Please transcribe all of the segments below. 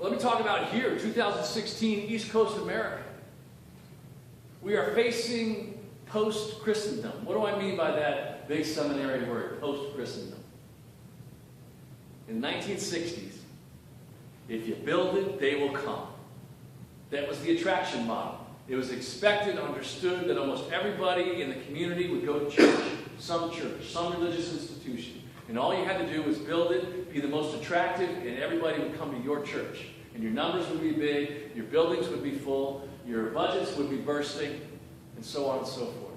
Let me talk about here, 2016, East Coast America. We are facing post-Christendom. What do I mean by that big seminary word, post-Christendom? In the 1960s, if you build it, they will come. That was the attraction model. It was expected, understood that almost everybody in the community would go to church, some religious institution. And all you had to do was build it, be the most attractive, and everybody would come to your church. And your numbers would be big, your buildings would be full, your budgets would be bursting, and so on and so forth.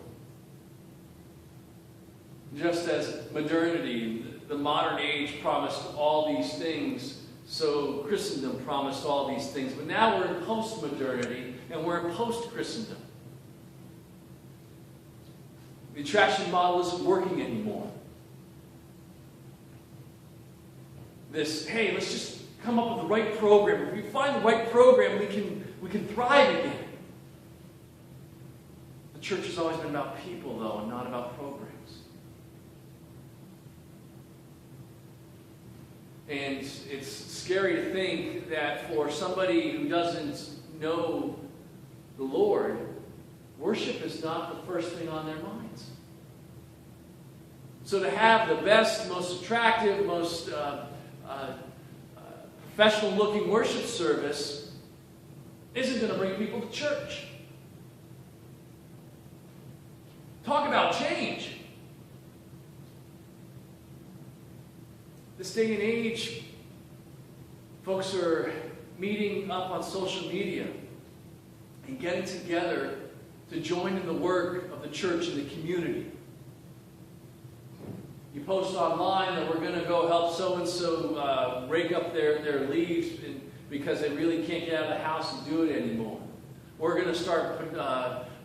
Just as modernity, the modern age, promised all these things, so Christendom promised all these things. But now we're in post-modernity, and we're in post-Christendom. The attraction model isn't working anymore. This, hey, let's just come up with the right program. If we find the right program, we can thrive again. The church has always been about people, though, and not about programs. And it's scary to think that for somebody who doesn't know the Lord, worship is not the first thing on their minds. So to have the best, most attractive, most professional-looking worship service isn't going to bring people to church. Talk about change. This day and age, folks are meeting up on social media and getting together to join in the work of the church and the community. You post online that we're going to go help so-and-so rake up their leaves because they really can't get out of the house and do it anymore. We're going to start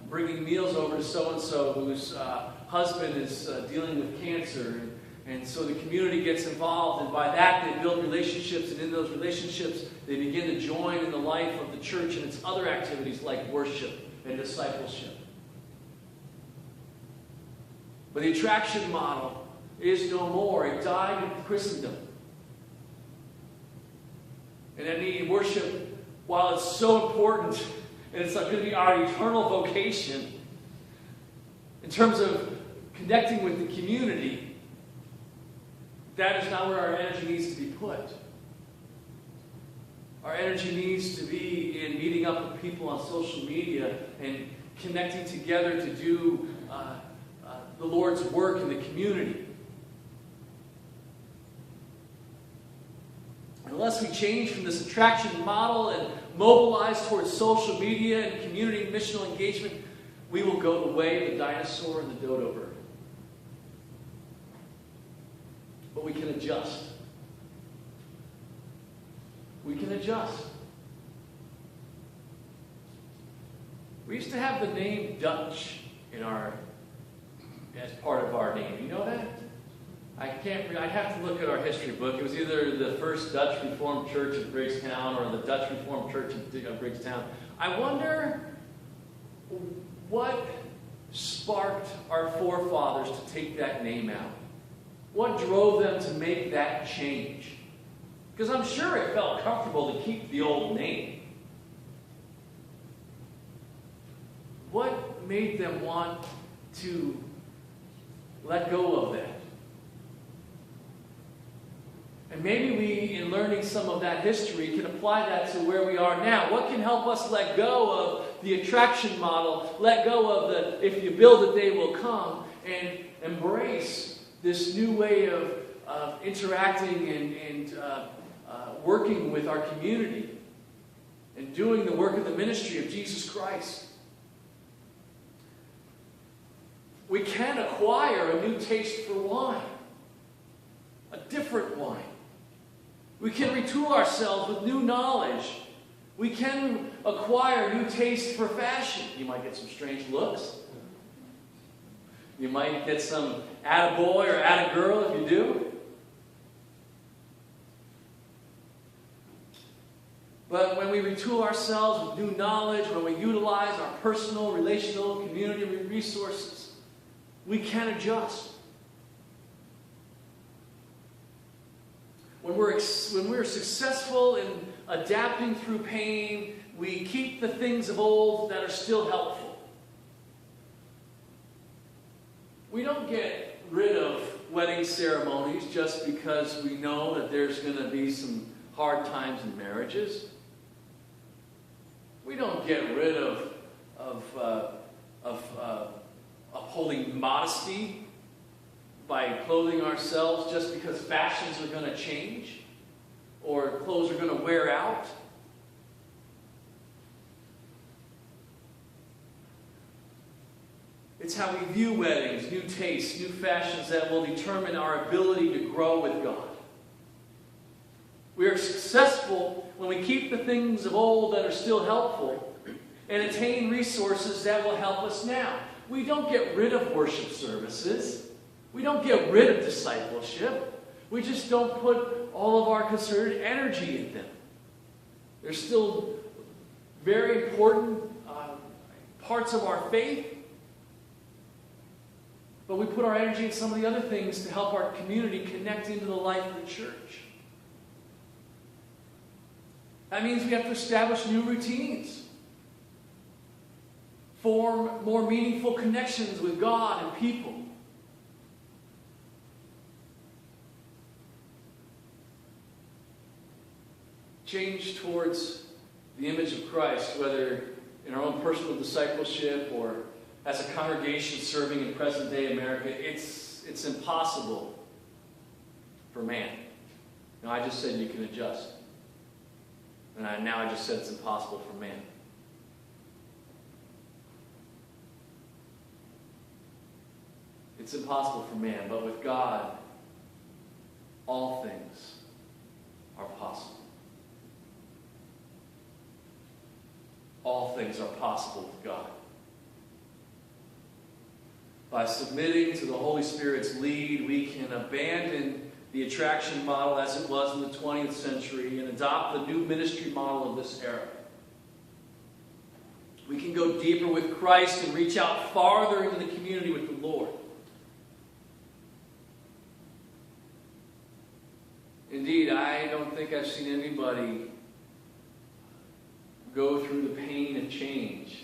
bringing meals over to so-and-so whose husband is dealing with cancer. And so the community gets involved, and by that they build relationships, and in those relationships they begin to join in the life of the church and its other activities like worship and discipleship. But the attraction model is no more. It died in Christendom. And I mean, worship, while it's so important, and it's going to be our eternal vocation, in terms of connecting with the community, that is not where our energy needs to be put. Our energy needs to be in meeting up with people on social media and connecting together to do the Lord's work in the community. Unless we change from this attraction model and mobilize towards social media and community missional engagement, we will go the way of the dinosaur and the dodo bird. But we can adjust. We can adjust. We used to have the name Dutch as part of our name. You know that? I'd have to look at our history book. It was either the First Dutch Reformed Church of Briggstown or the Dutch Reformed Church of Briggstown. I wonder what sparked our forefathers to take that name out. What drove them to make that change? Because I'm sure it felt comfortable to keep the old name. What made them want to let go of that? And maybe we, in learning some of that history, can apply that to where we are now. What can help us let go of the attraction model, let go of the if you build it, they will come, and embrace this new way of interacting and working with our community and doing the work of the ministry of Jesus Christ? We can acquire a new taste for wine, a different wine. We can retool ourselves with new knowledge. We can acquire new taste for fashion. You might get some strange looks. You might get some attaboy or attagirl if you do. But when we retool ourselves with new knowledge, when we utilize our personal, relational, community resources, we can adjust. When we're when we're successful in adapting through pain, we keep the things of old that are still helpful. We don't get rid of wedding ceremonies just because we know that there's going to be some hard times in marriages. We don't get rid of upholding modesty by clothing ourselves just because fashions are going to change or clothes are going to wear out. It's how we view weddings, new tastes, new fashions that will determine our ability to grow with God. We are successful when we keep the things of old that are still helpful and attain resources that will help us now. We don't get rid of worship services. We don't get rid of discipleship. We just don't put all of our concerted energy in them. They're still very important parts of our faith. But we put our energy in some of the other things to help our community connect into the life of the church. That means we have to establish new routines. Form more meaningful connections with God and people. Change towards the image of Christ, whether in our own personal discipleship or as a congregation serving in present-day America, it's impossible for man. Now, I just said you can adjust. And now I just said it's impossible for man. It's impossible for man, but with God, all things are possible. All things are possible with God. By submitting to the Holy Spirit's lead, we can abandon the attraction model as it was in the 20th century and adopt the new ministry model of this era. We can go deeper with Christ and reach out farther into the community with the Lord. Indeed, I don't think I've seen anybody go through the pain of change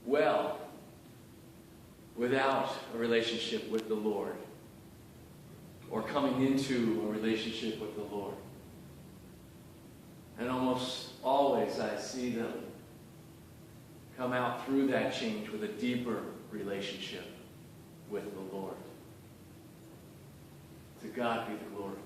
well without a relationship with the Lord or coming into a relationship with the Lord. And almost always I see them come out through that change with a deeper relationship with the Lord. To God be the glory.